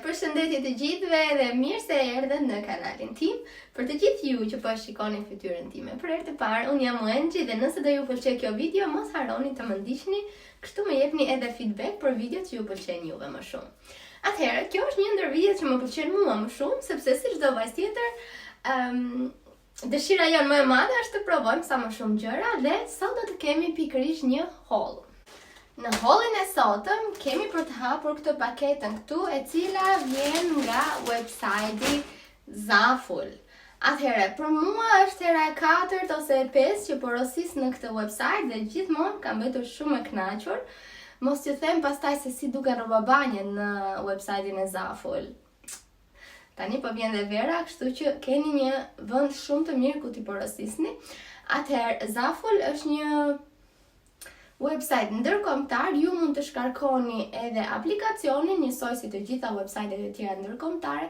Përshëndetje të gjithëve dhe mirë se erdhët në kanalin tim. Për të gjithë ju që po shikoni fytyrën time për herë të parë, unë jam Anxhi dhe nëse do ju pëlqej kjo video, mos harroni të më ndiqni, kështu më jepni edhe feedback për videot që ju pëlqejnë juve më shumë. Atëherë, kjo është një ndër videot që më pëlqen mua më shumë, sepse si çdo vajzë tjetër, dëshira jonë më e madhe është të provojmë sa më shumë gjëra dhe sot do të kemi pikërisht një haul. Në haulin e sotëm kemi për të hapur këtë paketën këtu, e cila vjen nga websajti Zaful. Atëherë, për mua është hera e 4 ose e 5 që porosis në këtë website dhe gjithmonë kam mbetur shumë e kënaqur. Mos t'ju them pastaj se si duken rroba banje në websajtin e Zaful. Tani po vjen dhe vera, kështu që keni një vend shumë të mirë ku t'i porosisni. Atëherë, Zaful është një website ndërkombëtar, ju mund të shkarkoni edhe aplikacionin njësoj si të gjitha website-et e tjera ndërkombëtare,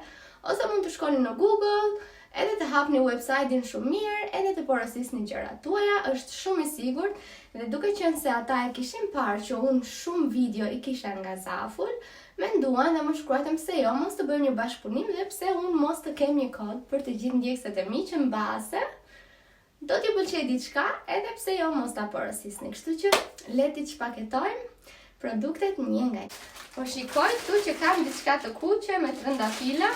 ose mund të shkoni në Google, edhe të hapni website-in shumë mirë, edhe të porosisni gjërat tuaja, është shumë i sigurt, dhe duke qenë se ata e kishin parë që unë shumë video i kisha nga Zaful, menduan dhe më shkruajtëm se jo, mos të bëjmë një bashkëpunim dhe pse unë mos të kem një kod për të gjithë ndjekësit e mi që mbase do t'ju pëlqej diçka, edhe pse jo mos ta porosisni. Kështu që le t'i paketojmë produktet një nga një. Po shikoj këtu që kam diçka të kuqe me trëndafila.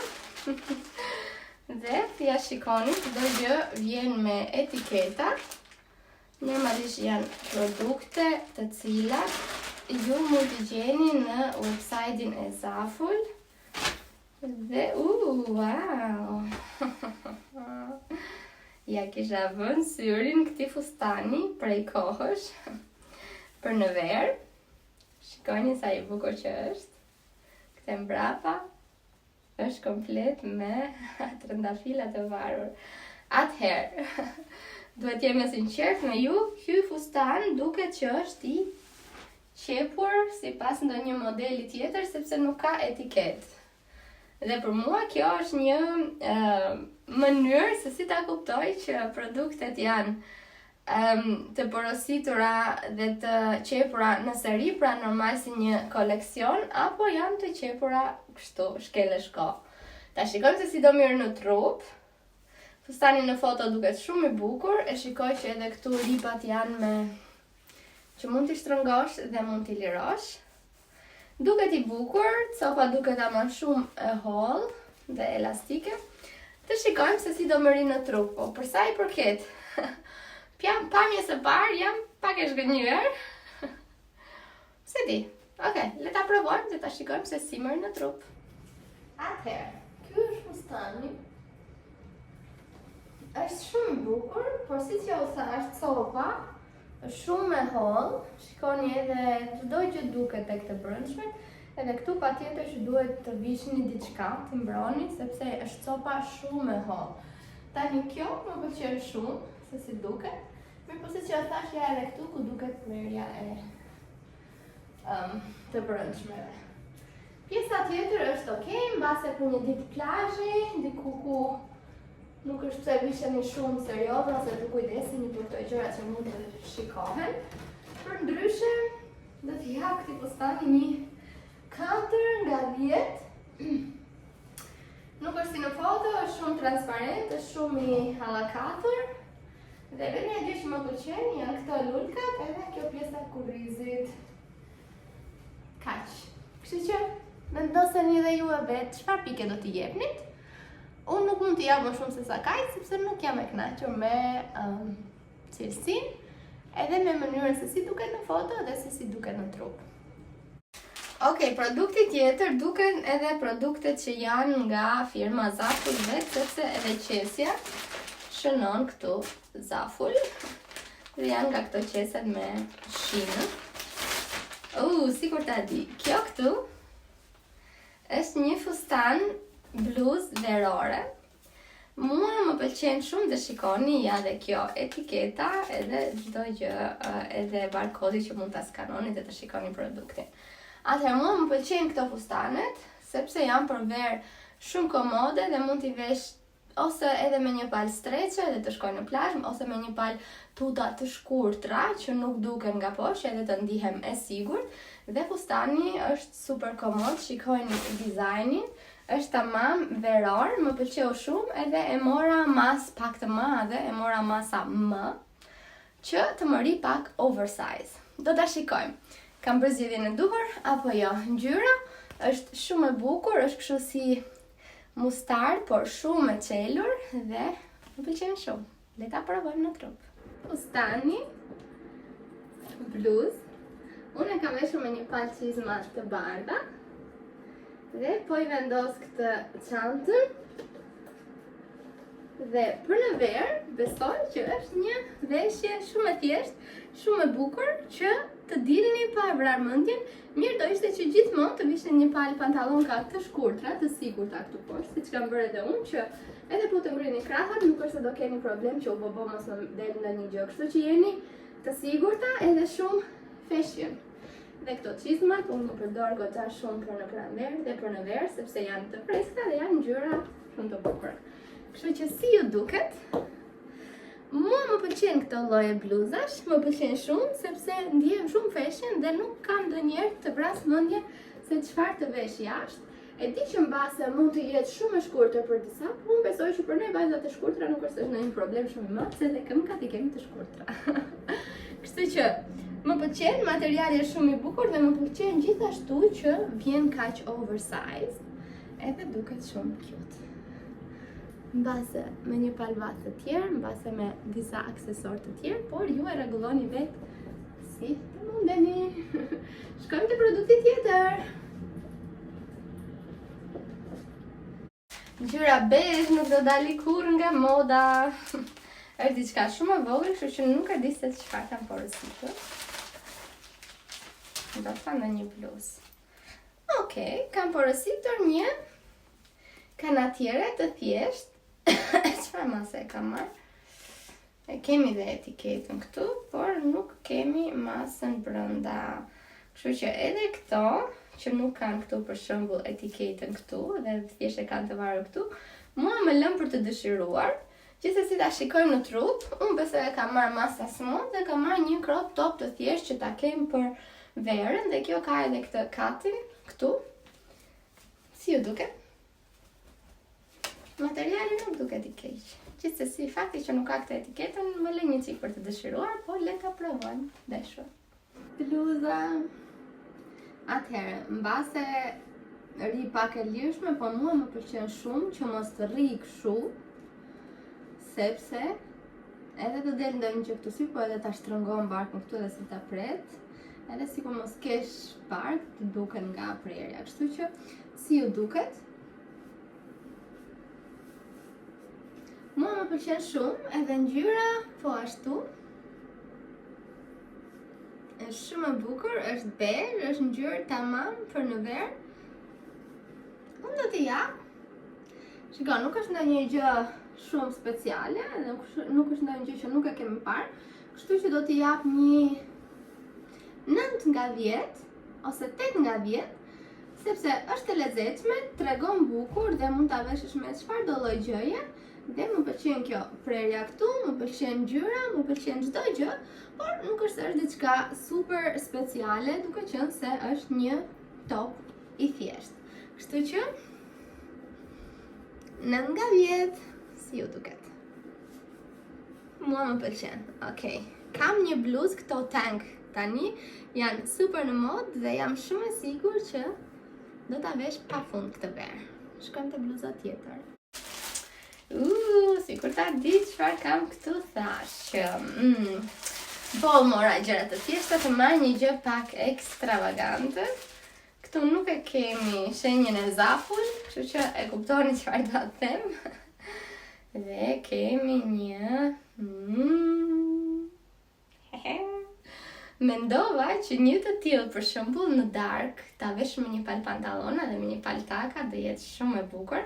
Dhe ja shikoni, çdo gjë vjen me etiketa. Normalisht janë produkte të cilat ju mund t'i gjeni në website-in e Zaful. Dhe wow. Ja kisha vënë syrin këtij fustani prej kohësh për në verë. Shikoni sa i bukur që është. Këtë mbrapa është komplet me trëndafila të varur. Atëherë, duhet jem e sinqert me ju, ky fustan duket që është i qepur sipas ndonjë modeli tjetër sepse nuk ka etiket. Dhe për mua kjo është një mënyrë se si ta kuptoj që produktet janë të porositura dhe të qepura në seri, pra normal si një koleksion, apo janë të qepura kështu, shkele shko. Ta shikojmë se si do mirë në trup. Fustani në foto duket shumë i bukur, e shikoj që edhe këtu ripat janë me që mund t'i shtrëngosh dhe mund t'i lirosh. Duket i bukur, copa duket ama shumë e hollë dhe elastike. Të shikojmë se si do më rinë në trup, po përsa i përket. Pamjes së parë jam pak e zgënjur. Se di. Okej, le ta provojmë dhe ta shikojmë se si më rinë në trup. Atëherë, ky është fustani. Është shumë i bukur, por si që u thash, copa është shumë e hollë. Shikoni edhe çdo gjë duket tek të brendshmet. Edhe këtu patjetër që duhet të vishni diçka, të mbroni, sepse është copa shumë e hollë. Tani kjo më pëlqen shumë, se si duket. Mirë po si që thash ja edhe këtu ku duket merja e të brendshmeve. Pjesa tjetër është okej, mbase për një ditë plazhi, diku ku nuk është pse visheni shumë serioze ose të kujdeseni për këto gjëra që mund të shikohen. Për ndryshe, do t'i jap këtij fustani një 4 nga 10. Nuk është si në foto, është shumë transparent, është shumë i hallakatur. Dhe vetëm një gjë që më pëlqen janë këto lulkat edhe kjo pjesa kurrizit. Kaq. Kështu që vendoseni dhe ju e vetë çfarë pike do t'i jepnit. Unë nuk mund t'i jap më shumë se sa kaq, sepse nuk jam e kënaqur me cilësinë, edhe me mënyrën se si duket në foto dhe se si duket në trup. Okej, produkti tjetër duken edhe produktet që janë nga firma Zaful vetë, sepse edhe qesja shënon këtu Zaful. Dhe janë nga këto qeset me shinë. Sikur ta di, kjo këtu është një fustan bluzë verore. Mua më pëlqen shumë dhe shikoni, ja dhe kjo etiketa, edhe çdo gjë, edhe barkodi që mund ta skanoni dhe të shikoni produktin. Atëherë mua më pëlqen këto fustanet, sepse janë për verë shumë komode dhe mund t'i vesh ose edhe me një palë streqe dhe të shkoj në plazh, ose me një palë tuta të shkurtra që nuk duken nga poshtë edhe të ndihem e sigurt. Dhe fustani është super komod, shikojni dizajnin, është tamam veror, më pëlqeu shumë edhe e mora mas pak të madhe, e mora masa M, që të më ri pak oversize. Do ta shikojmë. Kam përzgjedhjen e duhur apo jo? Ngjyra është shumë e bukur, është kështu si mustard, por shumë e qelur dhe më pëlqen shumë. Le ta provojmë në trup. Fustani, bluzë. Unë e kam veshur me një palë çizma të bardha dhe po i vendos këtë çantën. Dhe për në verë, besoj që është një veshje shumë e thjeshtë, shumë e bukur, që të dilni pa vrar mendjen. Mirë do ishte që gjithmonë të vishni një palë pantallonka të shkurtra, të sigurta këtu poshtë, siç kam bërë edhe unë, që edhe po të ngrini krahët, nuk është se do keni problem që u bobo mos më del ndonjë gjë, kështu që jeni të sigurta edhe shumë fashion. Dhe këto çizmat unë i përdor goxha shumë për në pranverë dhe për në verë, sepse janë të freskëta dhe janë ngjyra shumë të bukura. Kështu që si ju duket, mua më pëlqen këto lloje bluzash, më pëlqen shumë sepse ndihem shumë fashion dhe nuk kam ndonjëherë të vras mendjen se çfarë të vesh jashtë. E di që mbase mund të jetë shumë e shkurtër për disa, por unë besoj që për ne vajzat e shkurtra nuk është ndonjë problem shumë i madh, se dhe këmbët i kemi të shkurtra. Kështu që më pëlqen, materiali është shumë i bukur dhe më pëlqen gjithashtu që vjen kaq oversize, edhe duket shumë cute. Mbase me një palvat të tjerë, mbase me disa aksesorë të tjerë, por ju e rregulloni vetë si të mundeni. Shkojmë te produkti tjetër. Ngjyra bezh nuk do dali kurrë nga moda. Është diçka shumë e vogël, kështu që nuk e di se çfarë kam porositur. Do të them një bluzë. Okej, kam porositur një kanatiere të thjeshtë. Çfarë mase e kam marrë? E kemi dhe etiketën këtu, por nuk kemi masën brenda. Kështu që edhe këto, që nuk kanë këtu për shembull etiketën këtu dhe thjesht e kanë të varur këtu, mua më lëm për të dëshiruar. Gjithsesi ta shikojmë në trup, unë besoj e kam marrë masa smooth dhe kam marrë një crop top të thjesht që ta kem për verën dhe kjo ka edhe këtë katin këtu. Si ju duket? Materiali nuk duket i keq. Gjithsesi, fakti që nuk ka këtë etiketën më lë një çik për të dëshiruar, por le ta provojmë. Dashur. Bluza. Atëherë, mbase ri pak e lirshme, po mua më pëlqen shumë që mos të rri kështu, sepse edhe të del ndonjë gjë këtu si, po edhe ta shtrëngon barkun këtu dhe si ta pret, edhe si po mos kesh bark të duken nga prerja. Kështu që si ju duket? Mua më pëlqen shumë, edhe ngjyra po ashtu. Është shumë e bukur, është bezh, është ngjyrë tamam për në verë. Unë do t'i jap. Shiko, nuk është ndonjë gjë shumë speciale, edhe nuk është ndonjë gjë që nuk e kemi parë, kështu që do t'i jap një 9 nga 10 ose 8 nga 10, sepse është e lezetshme, tregon bukur dhe mund ta veshësh me çfarëdo lloj gjëje. Dhe më pëlqen kjo prerja këtu, më pëlqen ngjyra, më pëlqen çdo gjë, por nuk është se është diçka super speciale, duke qenë se është një top i thjeshtë. Kështu që 9 nga 10, si ju duket? Mua më pëlqen. Okej. Kam një bluzë këto tank tani, janë super në modë dhe jam shumë e sigurt që do ta vesh pafund këtë verë. Shkojmë te bluza tjetër. Sikur ta di çfarë kam këtu thash. Po mora gjëra të thjeshta të marr një gjë pak ekstravagante. Këtu nuk e kemi shenjën e zapull, kështu që e kuptoni çfarë do të them. Dhe kemi një Mendova që një të tillë për shembull në dark ta vesh me një palë pantallona dhe me një palë taka do jetë shumë e bukur.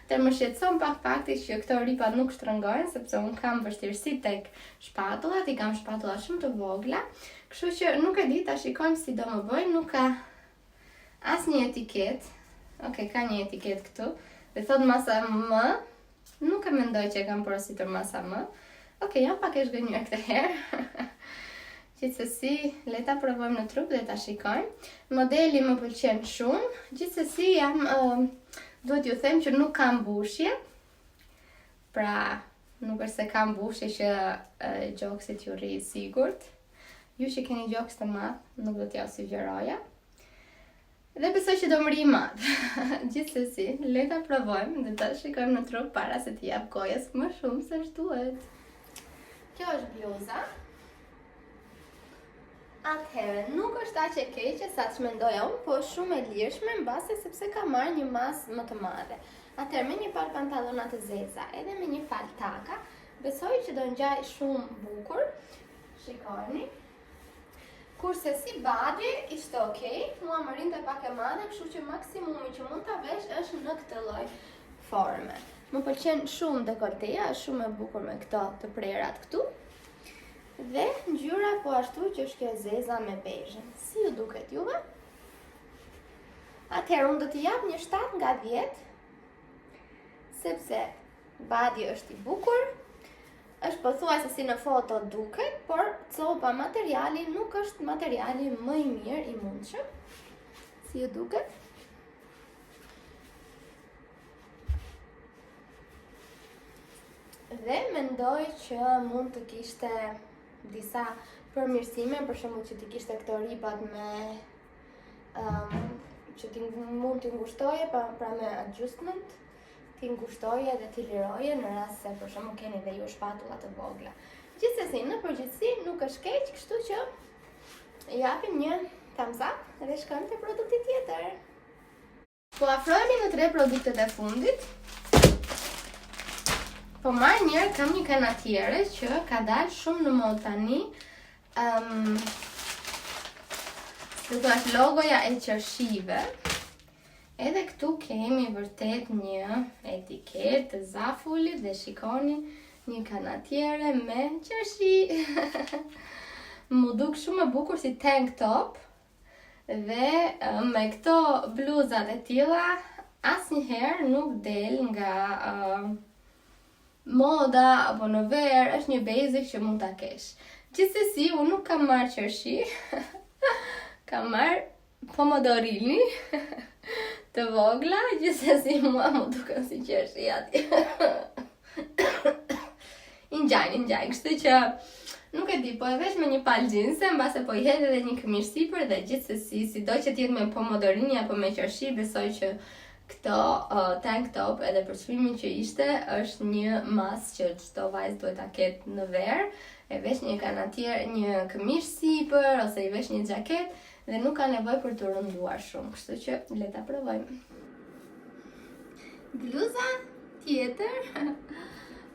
Të më shqetëson pak fakti që këto ripat nuk shtrëngojnë, sepse unë kam vështirësi tek shpatullat, i kam shpatullat shumë të vogla, kështu që nuk e di, ta shikojmë si do më bëj, nuk ka asnjë etiket. Okej, ka një etiket këtu, dhe thot masa M, Nuk e mendoj që e kam porositur masa më. Okej, jam pak e zhgënjur këtë herë. Gjithsesi, le ta provojmë në trup dhe ta shikojmë. Modeli më pëlqen shumë. Gjithsesi, duhet ju them që nuk kam bushje. Pra, nuk është se kam bushje që gjoksit ju rri sigurt. Ju që keni gjoks të madh, nuk do t'ja sugjeroja. Dhe besoj që do më rri madh. Gjithsesi, le ta provojmë dhe ta shikojmë në trup para se t'i jap gojës më shumë se ç'duhet. Kjo është bluza. Atëherë, nuk është aq e keqe sa ç'mendoja unë, po shumë e lirshme mbase sepse ka marrë një masë më të madhe. Atëherë, me një palë pantallona të zeza edhe me një palë taka, besoj që do ngjaj shumë bukur. Shikoni. Kurse si badi ishte okej, mua më rinte pak e madhe, kështu që maksimumi që mund ta vesh është në këtë lloj forme. Më pëlqen shumë dekolteja, është shumë e bukur me këto të prerat këtu. Dhe ngjyra po ashtu që është kjo zeza me bezhin. Si ju duket juve? Atëherë unë do t'i jap një 7 nga 10, sepse badi është i bukur. Është pothuajse si në foto duket, por copa materiali nuk është materiali më i mirë i mundshëm. Si ju duket? Dhe mendoj që mund të kishte disa përmirësime, për shembull që t'i kishte këto ripat me që mund t'i ngushtoje pra me adjustment. T'i ngushtoje dhe t'i liroje në rast se për shembull keni dhe ju shpatulla të vogla. Gjithsesi, në përgjithësi nuk është keq, kështu që japim një thumbs up dhe shkojmë te produkti tjetër. Po afrohemi në 3 produktet e fundit. Po marrë njerë kam një kanatiere që ka dalë shumë në mod tani. Dhe do është logoja e qershive. Edhe këtu kemi vërtet një etiket të zafullit dhe shikoni një kanatiere me qershi. Mu duk shumë e bukur si tank top dhe me këto bluzat e tilla asnjëherë nuk del nga moda apo në verë, është një basic që mund ta kesh. Gjithsesi, unë nuk kam marrë qershi, kam marrë pomodorini. Të vogla, gjithsesi mua më duken si qershi atje. I ngjajnë, kështu që nuk e di, po e vesh me një palë xhinse, mbase po i hedh edhe një këmishë sipër dhe gjithsesi, sido që t'jetë me pomodorini apo me qershi, besoj që këto tank top edhe për çmimin që ishte, është një masë që çdo vajzë duhet ta ketë në verë, e vesh një kanatier, një këmishë sipër ose i vesh një xhaketë. Dhe nuk ka nevojë për të rënduar shumë, kështu që le ta provojmë. Bluza tjetër.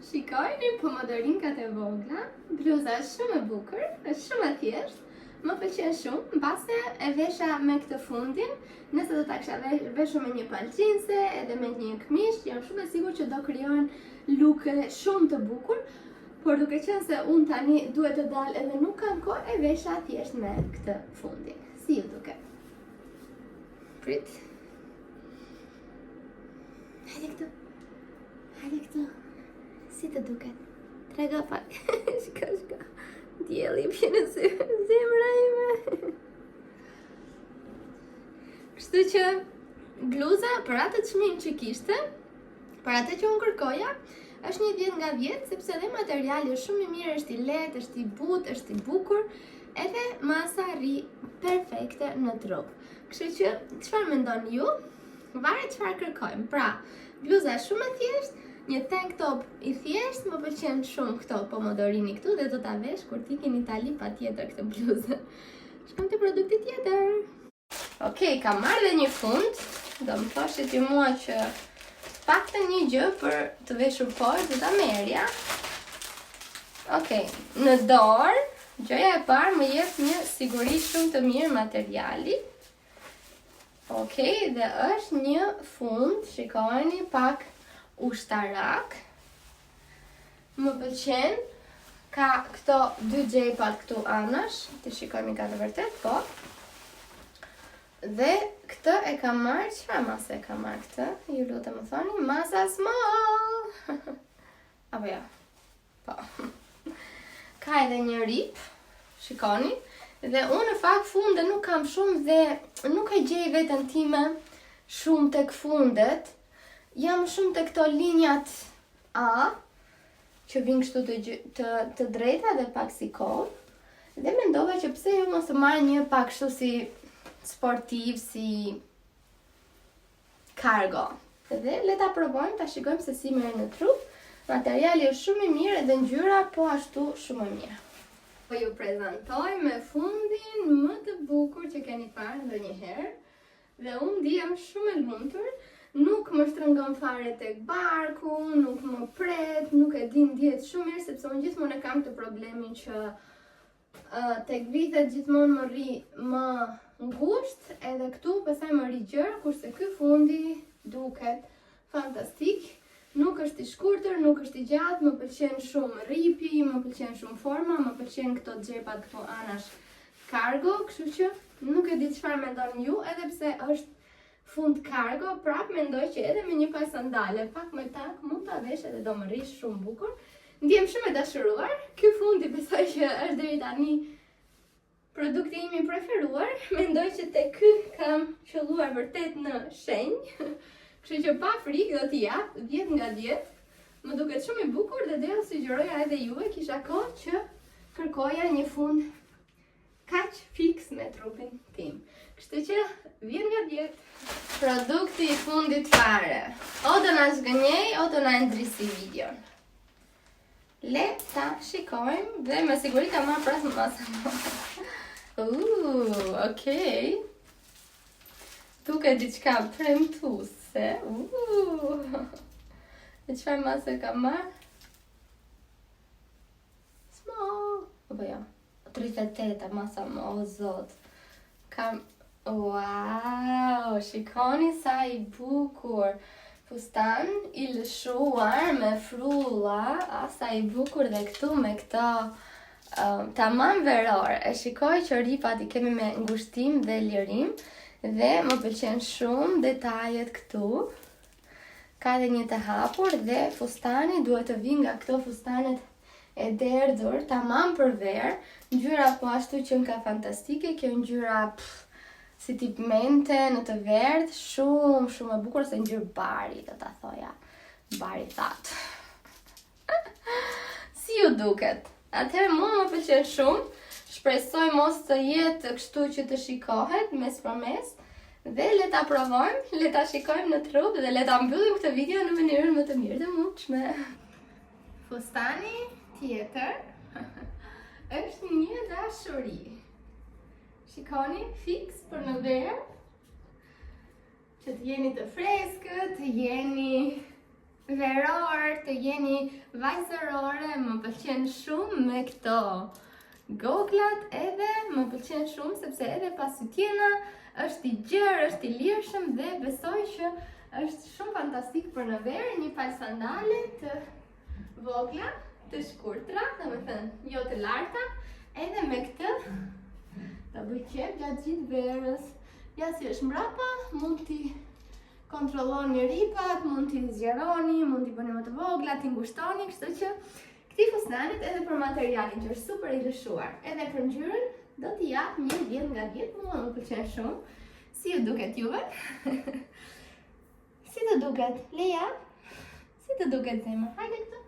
Shikojni pomodorinkat e vogla. Bluza është shumë e bukur, është shumë e thjeshtë. Më pëlqen shumë, mbase e vesha me këtë fundin. Nëse do ta kisha veshur me një palë xhinse edhe me një këmishë, jam shumë e sigurt që do krijon look shumë të bukur. Por duke qenë se unë tani duhet të dal edhe nuk kam kohë, e vesha thjesht me këtë fundin. Si ju duket? Prit. Hajde këtu. Si të duket? Trega pak. Shka. Djeli pje në zemra ime. Kështu që bluza për atë çmim që kishte, për atë që unë kërkoja, është një 10 nga 10, sepse edhe materiali është shumë i mirë, është i lehtë, është i butë, është i bukur, edhe masa rri perfekte në trup. Kështu që, çfarë mendoni ju? Varet çfarë kërkojmë. Pra, bluza është shumë e thjeshtë, një tank top i thjeshtë, më pëlqen shumë këto pomodorini këtu dhe do ta vesh kur t'ikin në Itali patjetër këtë bluzë. Shkojmë te produkti tjetër. Okej, kam marrë dhe një fund. Do më thoshit ju mua që paktën një gjë për të veshur poshtë do ta merrja. Okej, në dorë, gjëja e parë më jep një siguri shumë të mirë materiali. Okej, dhe është një fund, shikojeni, pak ushtarak. Më pëlqen, ka këto 2 xhepat këtu anash, të shikojmë ka të vërtet, po. Dhe këtë e kam marrë, çfarë mase e kam marrë këtë? Ju lutem më thoni, masa small. Apo ja. Po. Ka edhe një rip, shikoni. Dhe unë në fakt funde nuk kam shumë dhe nuk e gjej veten time shumë tek fundet. Jam shumë tek këto linjat A, që vinë kështu të drejta dhe pak si kohë. Dhe mendova që pse ju mos të marrë një pak kështu si sportiv, si cargo. Dhe le ta provojmë, ta shikojmë se si merr në trup. Materiali është shumë i mirë edhe ngjyra po ashtu shumë e mirë. Po ju prezantoj me fundin më të bukur që keni parë ndonjëherë. Dhe unë ndihem shumë e lumtur, nuk më shtrëngon fare tek barku, nuk më pret, nuk e di ndihet shumë mirë sepse unë gjithmonë e kam të problemin që tek vithet gjithmonë më rri më ngushtë, edhe këtu pastaj më rri gjërë, kurse ky fundi duket fantastik. Nuk është i shkurtër, nuk është i gjatë, më pëlqen shumë ripi, më pëlqen shumë forma, më pëlqen këto xhepat këto anash cargo, kështu që nuk e di çfarë mendoni ju, edhe pse është fund cargo, prap mendoj që edhe me një pas sandale, pak më tak, mund ta vesh edhe do më rish shumë bukur. Ndjem shumë e dashuruar. Ky fundi besoj që është deri tani produkti im i preferuar. Mendoj që tek ky kam qelluar vërtet në shenjë. Kështu që pa frikë do t'i jap 10 nga 10. Më duket shumë i bukur dhe do sugjeroja edhe juve, kisha kohë që kërkoja një fund kaq fiks me trupin tim. Kështu që 10 nga 10. Produkti i fundit fare. O do na zgënjej, o do na ndrisi videon. Le ta shikojmë dhe me siguri ka marrë pras më masa. Okej. Duke diçka premtuese. E çfarë mase ka marrë? Small. Apo ja. 38 masa më, o zot. Kam... Wow, shikoni sa i bukur. Fustan i lëshuar me frulla, sa i bukur dhe këtu me këto tamam veror. E shikoj që ripat i kemi me ngushtim dhe lirim dhe më pëlqen shumë detajet këtu. Ka dhe një të hapur dhe fustani duhet të vinë nga këto fustanet e derdhur, tamam për verë. Ngjyra po ashtu që nga fantastike, kjo ngjyra si tip mente në të verdh, shumë e bukur, se ngjyrë bari, do ta thoja. Bari that. Si ju duket? Atëherë mua më pëlqen shumë. Shpresoj mos të jetë kështu që të shikohet mes për mes. Dhe le ta provojmë, le ta shikojmë në trup dhe le ta mbyllim këtë video në mënyrën më të mirë të mundshme. Fustani tjetër është një dashuri. Shikoni, fix për në verë, që të jeni të freskët, të jeni veror, të jeni vajzërore. Më pëlqen shumë me këto goglat, edhe më pëlqen shumë sepse edhe pasutjena është i gjerë, është i lirshëm dhe besoj që është shumë fantastik për në verë. Një palë sandale të vogla, të shkurtra, domethënë jo të larta, edhe me këtë ta bëj qep gjatë gjithë verës. Ja si është mbrapa, mund t'i kontrolloni ripat, mund t'i zgjeroni, mund t'i bëni më të vogla, t'i ngushtoni, kështu që këtij fustanit edhe për materialin që është super i lëshuar, edhe për ngjyrën do t'i jap një 10 nga 10, mua më pëlqen shumë. Si ju duket juve? Si të duket? Leja? Si të duket zemër? Hajde këtu.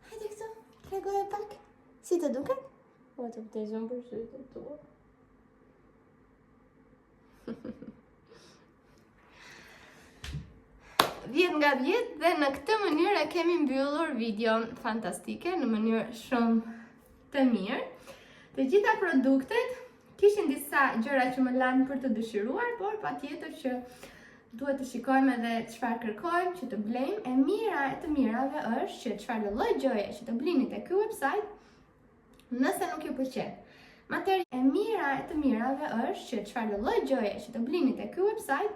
Hajde këtu. Tregoje pak. Si të duket? Po të pëtejshëm për sytë tua. 10 nga 10 dhe në këtë mënyrë kemi mbyllur videon fantastike në mënyrë shumë të mirë. Të gjitha produktet kishin disa gjëra që më lanë për të dëshiruar, por patjetër që duhet të shikojmë edhe çfarë kërkojmë që të blejmë. E mira e të mirave është që çfarë lloj gjëje që të blini te ky website, nëse nuk ju pëlqen. E mira e të mirave është që çfarë lloj gjëje që të blini te ky website,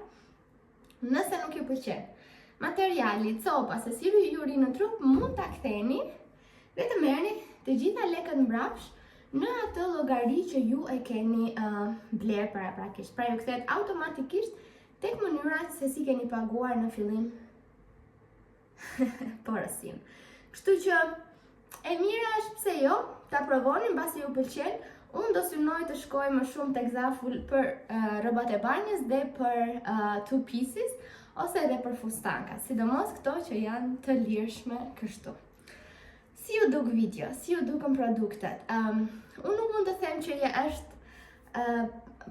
nëse nuk ju pëlqen. Materiali, copa, se si ju ri në trup, mund ta ktheni dhe të merrni të gjitha lekët mbrapsh në atë llogari që ju e keni bler paraprakisht. Pra ju kthehet automatikisht tek mënyra se si keni paguar në fillim porosin. Kështu që e mira është pse jo, ta provoni mbasi ju pëlqen. Unë do synoj të shkoj më shumë tek Zaful për rrobat e banjës dhe për two pieces ose edhe për fustanka, sidomos këto që janë të lirshme kështu. Si ju duk video, si ju dukën produktet? Unë nuk mund të them që është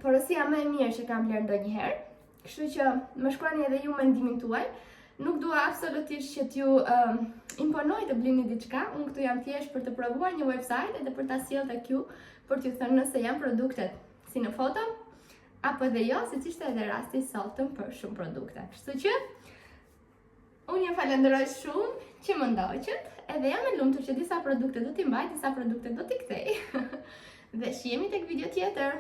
porosia më e mirë që kam bler ndonjëherë, kështu që më shkruani edhe ju mendimin tuaj. Nuk dua absolutisht që t'ju imponoj të blini diçka, unë këtu jam thjesht për të provuar një website edhe për ta sjellë tek ju, për t'ju thënë nëse janë produktet si në foto, apo edhe jo, siç ishte edhe rasti sotëm për shumë produkte. Kështu që unë ju falenderoj shumë që më ndoqët, edhe jam e lumtur që disa produkte do t'i mbaj, disa produkte do t'i kthej. Dhe shihemi tek video tjetër.